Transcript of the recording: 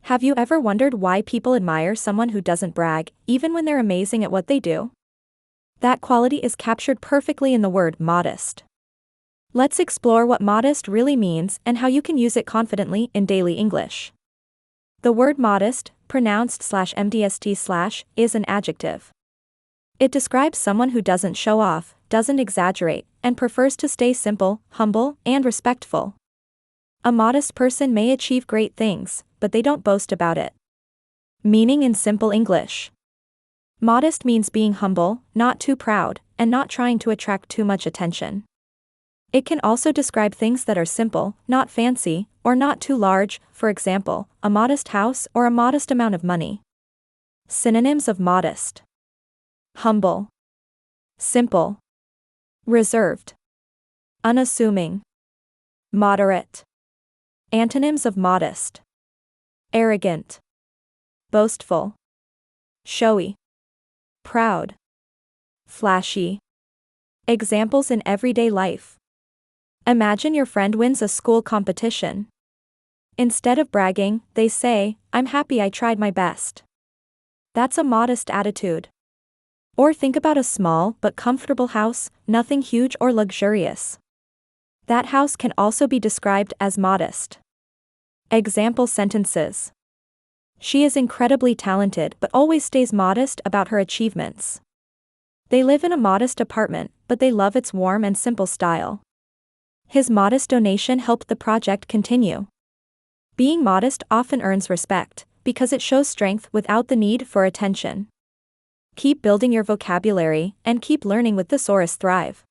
Have you ever wondered why people admire someone who doesn't brag, even when they're amazing at what they do? That quality is captured perfectly in the word modest. Let's explore what modest really means and how you can use it confidently in daily English. The word modest, pronounced /mdst/, is an adjective. It describes someone who doesn't show off, doesn't exaggerate, and prefers to stay simple, humble, and respectful. A modest person may achieve great things, but they don't boast about it. Meaning in simple English. Modest means being humble, not too proud, and not trying to attract too much attention. It can also describe things that are simple, not fancy, or not too large, for example, a modest house or a modest amount of money. Synonyms of modest: humble, simple, reserved, unassuming, moderate. Antonyms of modest: arrogant, boastful, showy, proud, flashy. Examples in everyday life. Imagine your friend wins a school competition. Instead of bragging, they say, "I'm happy I tried my best." That's a modest attitude. Or think about a small but comfortable house, nothing huge or luxurious. That house can also be described as modest. Example sentences. She is incredibly talented but always stays modest about her achievements. They live in a modest apartment, but they love its warm and simple style. His modest donation helped the project continue. Being modest often earns respect, because it shows strength without the need for attention. Keep building your vocabulary, and keep learning with Thesaurus Thrive.